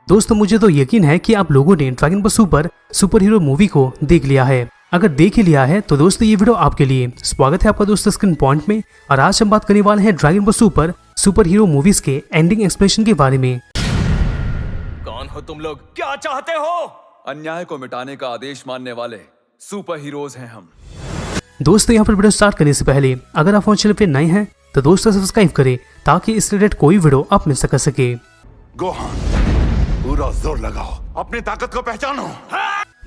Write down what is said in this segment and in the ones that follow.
दोस्तों मुझे तो यकीन है कि आप लोगों ने dragon ball super hero movie को देख लिया है। अगर देख ही लिया है तो दोस्तों ये वीडियो आपके लिए। स्वागत है आपका दोस्तों स्क्रीन पॉइंट में, और आज हम बात करने वाले हैं dragon ball super hero movies के एंडिंग एक्सप्लेनेशन के बारे में। कौन हो तुम लोग, क्या चाहते हो? अन्याय को मिटाने का आदेश मानने वाले सुपर हीरोज हैं हम। दोस्तों यहाँ पर वीडियो स्टार्ट करने से पहले अगर आप हमारे चैनल पे नए हैं तो दोस्तों सब्सक्राइब करें ताकि इस रिलेटेड कोई वीडियो आप मिस कर सके। गोहान, पूरा जोर लगाओ, अपनी ताकत को पहचानो।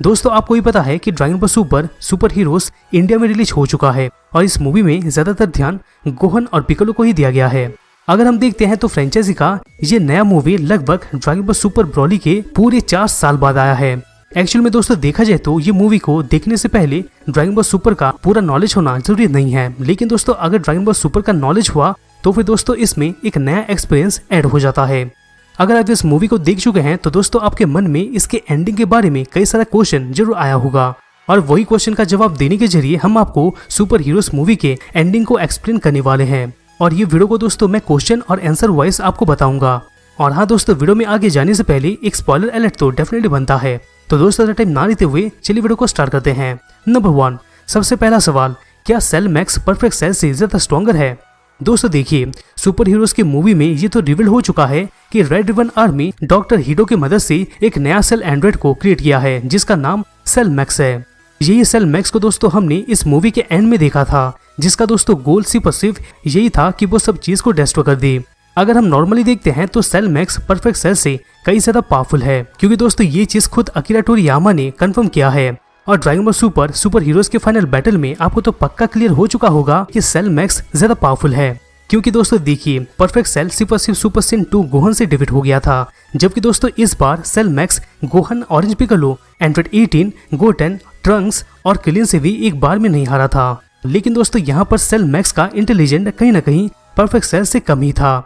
दोस्तों आपको भी पता है कि dragon ball super heroes India में रिलीज हो चुका है और इस मूवी में ज्यादातर ध्यान गोहन और पिकोलो को ही दिया गया है। अगर हम देखते हैं तो फ्रेंचाइजी का ये नया मूवी लगभग ड्रैगन बॉल सुपर ब्रॉली के पूरे 4 साल बाद आया है। एक्चुअल में दोस्तों देखा जाए तो ये मूवी को देखने से पहले ड्रैगन बॉल सुपर का पूरा नॉलेज होना जरूरी नहीं है, लेकिन दोस्तों अगर ड्रैगन बॉल सुपर का नॉलेज हुआ तो फिर दोस्तों इसमें एक नया एक्सपीरियंस ऐड हो जाता है। अगर आप इस मूवी को देख चुके हैं तो दोस्तों आपके मन में इसके एंडिंग के बारे में कई सारा क्वेश्चन जरूर आया होगा, और वही क्वेश्चन का जवाब देने के जरिए हम आपको सुपर हीरोज मूवी के एंडिंग को एक्सप्लेन करने वाले हैं। और ये वीडियो को दोस्तों मैं क्वेश्चन और आंसर वाइज आपको बताऊंगा। और हाँ दोस्तों, वीडियो में आगे जाने से पहले एक स्पॉइलर अलर्ट तो डेफिनेटली बनता है, तो दोस्तों टाइम ना लेते हुए चलिए वीडियो को स्टार्ट करते हैं। नंबर 1, सबसे पहला सवाल, क्या सेल मैक्स परफेक्ट सेल से ज्यादा स्ट्रॉन्गर है? दोस्तों देखिए, सुपर हीरोज की मूवी में ये तो रिवील हो चुका है कि रेड रिबन आर्मी डॉक्टर हीडो की मदद से एक नया सेल एंड्रॉइड को क्रिएट किया है जिसका नाम सेल मैक्स है। यही सेल मैक्स को दोस्तों हमने इस मूवी के एंड में देखा था, जिसका दोस्तों गोल सिर्फ और सिर्फ यही था कि वो सब चीज को डिस्ट्रॉय कर दे। अगर हम नॉर्मली देखते हैं तो सेल मैक्स परफेक्ट सेल से कई ज्यादा पावरफुल है, क्योंकि दोस्तों ये चीज खुद अकीरा टोरियामा ने कंफर्म किया है। और ड्रैगन बॉल सुपर हीरोज के फाइनल बैटल में आपको तो पक्का क्लियर हो चुका होगा कि सेल मैक्स ज्यादा पावरफुल है, क्योंकि दोस्तों देखिए परफेक्ट सेल सिर्फ और सिर्फ सुपर सेन 2 गोहन से डिफीट हो गया था, जबकि दोस्तों इस बार Cell Max Gohan, Orange Piccolo, Android 18, Goten, Trunks और क्लिन से भी एक बार में नहीं हारा था। लेकिन दोस्तों यहाँ पर सेल मैक्स का इंटेलिजेंट कहीं ना कहीं परफेक्ट सेल से कम ही था।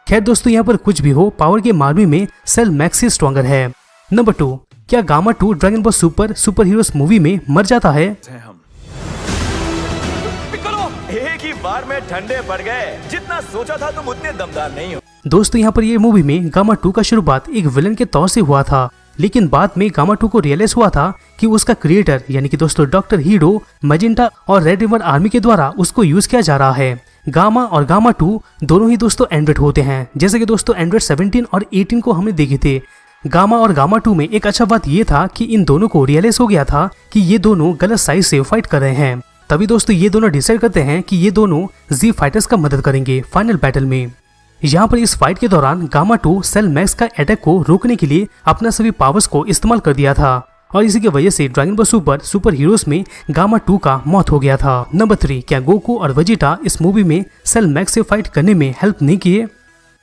खैर दोस्तों यहाँ पर कुछ भी हो, पावर के मामले में सेल मैक्स ही स्ट्रॉन्गर है। नंबर 2, क्या gamma 2 dragon ball super heroes movie में मर जाता है? पिकोलो, एक ही बार में ठंडे पड़ गए। जितना सोचा था तुम उतने दमदार नहीं हो। दोस्तों यहाँ पर ये मूवी में गामा 2 का शुरुआत एक विलन के तौर से हुआ था, लेकिन बाद में गामा 2 को रियलाइज हुआ था कि उसका क्रिएटर यानी कि दोस्तों डॉक्टर हीडो, मैजेंटा और रेड रिबन आर्मी के द्वारा उसको यूज किया जा रहा है। गामा और गामा 2 दोनों ही दोस्तों एंड्रॉइड होते हैं, जैसे कि दोस्तों एंड्रॉइड 17 और 18 को हमने देखे थे। गामा और गामा 2 में एक अच्छा बात ये था कि इन दोनों को रियलाइज हो गया था कि ये दोनों गलत साइड से फाइट कर रहे हैं। तभी दोस्तों ये दोनों डिसाइड करते हैं कि ये दोनों जी फाइटर्स का मदद करेंगे फाइनल बैटल में। यहाँ पर इस फाइट के दौरान गामा 2 सेल मैक्स का अटैक को रोकने के लिए अपना सभी पावर्स को इस्तेमाल कर दिया था, और इसी की वजह से ड्रैगन बॉल सुपर हीरोज में गामा 2 का मौत हो गया था। नंबर 3, क्या गोकू और वेजिटा इस मूवी में सेल मैक्स से फाइट करने में हेल्प नहीं किए?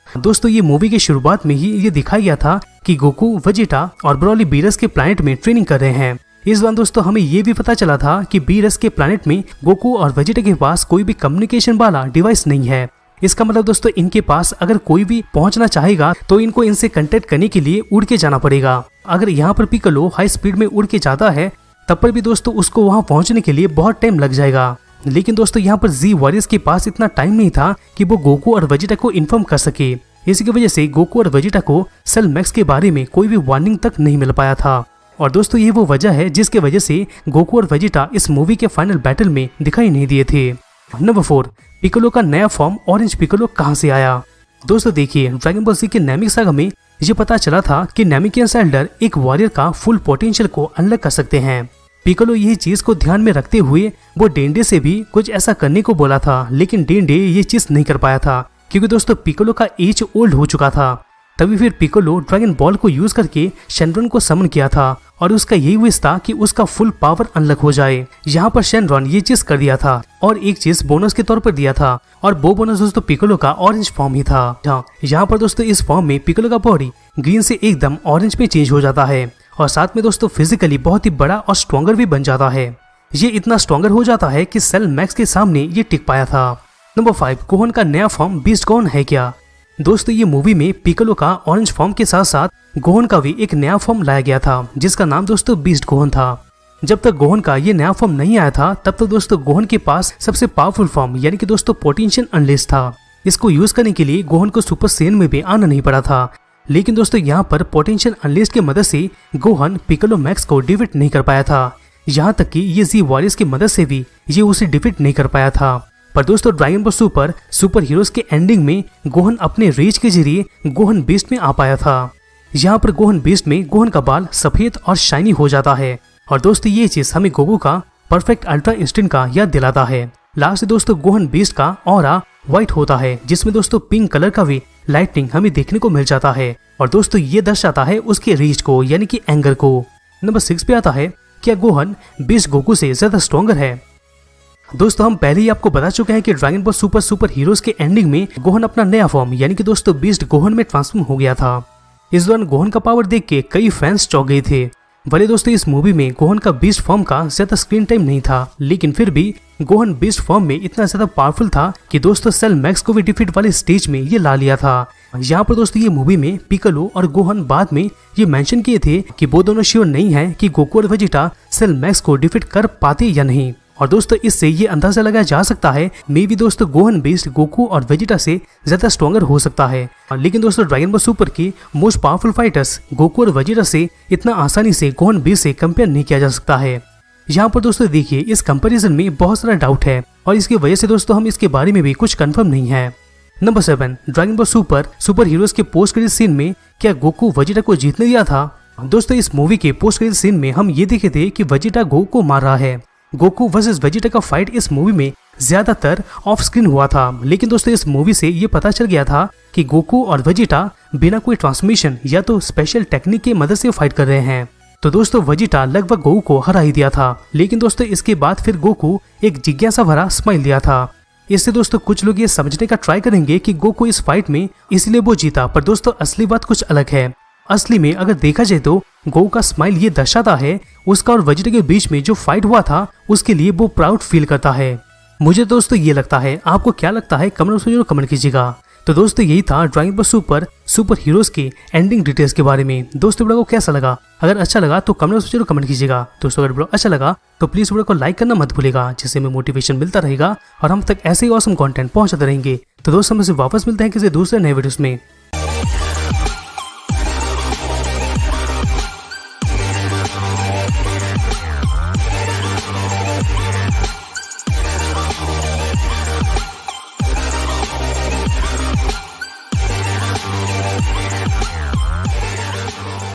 दोस्तों ये मूवी की शुरुआत में ही ये दिखाया गया था कि गोकू, वेजिटा और ब्रॉली बीरस के प्लैनेट में ट्रेनिंग कर रहे हैं। इस बार दोस्तों हमें ये भी पता चला था कि बीरस के प्लैनेट में गोकू और वेजिटा के पास कोई भी कम्युनिकेशन वाला डिवाइस नहीं है। इसका मतलब दोस्तों इनके पास अगर कोई भी पहुंचना चाहेगा तो इनको इनसे कांटेक्ट करने के लिए उड़ के जाना पड़ेगा। अगर यहाँ पर पिकोलो हाई स्पीड में उड़ के जाता है तब पर भी दोस्तों उसको वहां पहुंचने के लिए बहुत टाइम लग जाएगा। लेकिन दोस्तों यहाँ पर जी वॉरियर्स के पास इतना टाइम नहीं था कि वो गोकू और वेजिटा को इन्फॉर्म कर सके। इसी की वजह से गोकू और वेजिटा को सेल मैक्स के बारे में कोई भी वार्निंग तक नहीं मिल पाया था। और दोस्तों ये वो वजह है जिसके वजह से गोकू और वेजिटा इस मूवी के फाइनल बैटल में दिखाई नहीं दिए थे। नंबर 4, पिकोलो का नया फॉर्म ऑरेंज पिकोलो कहां से आया? दोस्तों देखिए, ड्रैगन बॉल के नामिक सागा में ये पता चला था कि नामिकियन एल्डर एक वॉरियर का फुल पोटेंशियल को अनलॉक कर सकते हैं। पिकोलो यही चीज को ध्यान में रखते हुए वो डेंडे से भी कुछ ऐसा करने को बोला था, लेकिन डेंडे ये चीज नहीं कर पाया था, क्योंकि दोस्तों पिकोलो का एज ओल्ड हो चुका था। तभी फिर पिकोलो ड्रैगन बॉल को यूज करके शेनरॉन को समन किया था, और उसका यही विश था कि उसका फुल पावर अनलॉक हो जाए। यहाँ पर शेनरॉन ये चीज कर दिया था और एक चीज बोनस के तौर पर दिया था, और वो बोनस दोस्तों पिकोलो का ऑरेंज फॉर्म ही था। यहाँ पर दोस्तों इस फॉर्म में पिकोलो का बॉडी ग्रीन से एकदम ऑरेंज में चेंज हो जाता है, और साथ में दोस्तों फिजिकली बहुत ही बड़ा और स्ट्रॉन्गर भी बन जाता है। ये इतना स्ट्रॉन्गर हो जाता है कि सेल मैक्स के सामने ये टिक पाया था। नंबर 5, गोहन का नया फॉर्म बीस्ट गोहन है क्या? दोस्तों ये मूवी में पिकोलो का ऑरेंज फॉर्म के साथ साथ गोहन का भी एक नया फॉर्म लाया गया था, जिसका नाम दोस्तों बीस्ट गोहन था। जब तक गोहन का ये नया फॉर्म नहीं आया था तब तक दोस्तों गोहन के पास सबसे पावरफुल फॉर्म यानी कि दोस्तों पोटेंशियल अनलेस था। इसको यूज करने के लिए गोहन को सुपर सेन में भी आना नहीं पड़ा था, लेकिन दोस्तों यहाँ पर पोटेंशियल अनलिस्ट की मदद से गोहन पिकोलो मैक्स को डिफीट नहीं कर पाया था। यहाँ तक कि ये जी वॉरियर्स की मदद से भी ये उसे डिफीट नहीं कर पाया था। पर दोस्तों ड्रैगन बॉल सुपर हीरोज के एंडिंग में गोहन अपने रेज के जरिए गोहन बीस्ट में आ पाया था। यहाँ पर गोहन बीस्ट में गोहन का बाल सफेद और शाइनी हो जाता है और दोस्तों ये चीज हमें गोकू का परफेक्ट अल्ट्रा इंस्टेंट का याद दिलाता है। लास्ट दोस्तों गोहन बीस्ट का ऑरा व्हाइट होता है, जिसमें दोस्तों पिंक कलर का भी लाइटनिंग हमें देखने को मिल जाता है और दोस्तों ये दर्शाता है उसके रीच को यानी कि एंगर को। नंबर 6 पे आता है, क्या गोहन बीस्ट गोकू से ज्यादा स्ट्रॉन्गर है? दोस्तों हम पहले ही आपको बता चुके हैं कि ड्रैगन बॉल सुपर हीरोज के एंडिंग में गोहन अपना नया फॉर्म यानी कि दोस्तों बीस्ट गोहन में ट्रांसफॉर्म हो गया था। इस दौरान गोहन का पावर देख के कई फैंस चौंक गए थे। भले दोस्तों इस मूवी में गोहन का बीस्ट फॉर्म का ज्यादा स्क्रीन टाइम नहीं था, लेकिन फिर भी गोहन बीस्ट फॉर्म में इतना ज्यादा पावरफुल था कि दोस्तों सेल मैक्स को भी डिफीट वाले स्टेज में ये ला लिया था। यहाँ पर दोस्तों ये मूवी में पिकोलो और गोहन बाद में ये मेंशन किए थे कि वो दोनों श्योर नहीं है कि गोकू और वेजिटा सेल मैक्स को डिफीट कर पाते या नहीं। और दोस्तों इससे ये अंदाजा लगाया जा सकता है मे भी दोस्तों गोहन बीस्ट गोकू और वेजिटा से ज्यादा स्ट्रॉन्गर हो सकता है। लेकिन दोस्तों ड्रैगन बॉल सुपर की मोस्ट पावरफुल फाइटर्स गोकू और वेजिटा से इतना आसानी से गोहन बीस्ट से कंपेयर नहीं किया जा सकता है। यहाँ पर दोस्तों देखिए इस कंपैरिजन में बहुत सारा डाउट है और इसकी वजह से दोस्तों हम इसके बारे में भी कुछ कंफर्म नहीं है। Number 7, dragon ball super heroes के पोस्ट क्रेडिट सीन में क्या गोकू वेजिटा को जीतने दिया था? दोस्तों इस मूवी के पोस्ट क्रेडिट सीन में हम ये देखे थे कि वेजिटा गोकू को मार रहा है। गोकू वर्सेस वेजिटा का फाइट इस मूवी में ज्यादातर ऑफ स्क्रीन हुआ था, लेकिन दोस्तों इस मूवी से ये पता चल गया था कि गोकू और वेजिटा बिना कोई ट्रांसमिशन या तो स्पेशल टेक्निक की मदद से फाइट कर रहे हैं। तो दोस्तों वेजिटा लगभग गोकू को हरा ही दिया था, लेकिन दोस्तों इसके बाद फिर गोकू एक जिज्ञासा भरा स्माइल दिया था। इससे दोस्तों कुछ लोग ये समझने का ट्राई करेंगे कि गोकू इस फाइट में इसलिए वो जीता, पर दोस्तों असली बात कुछ अलग है। असली में अगर देखा जाए तो गोकू का स्माइल ये दर्शाता है उसका और वेजिटा के बीच में जो फाइट हुआ था उसके लिए वो प्राउड फील करता है। मुझे दोस्तों ये लगता है, आपको क्या लगता है कमेंट में जरूर कमेंट कीजिएगा। तो दोस्तों यही था ड्रैगन बॉल सुपर हीरोज के एंडिंग डिटेल्स के बारे में। दोस्तों वीडियो को कैसा लगा? अगर अच्छा लगा तो कमेंट में जरूर कमेंट कीजिएगा। दोस्तों अगर वीडियो अच्छा लगा तो प्लीज वीडियो को लाइक करना मत भूलिएगा, जिससे हमें मोटिवेशन मिलता रहेगा और हम तक ऐसे ही ऑसम कंटेंट पहुंचाते रहेंगे। तो दोस्तों हम वापस मिलते हैं किसी दूसरे नए वीडियोस में।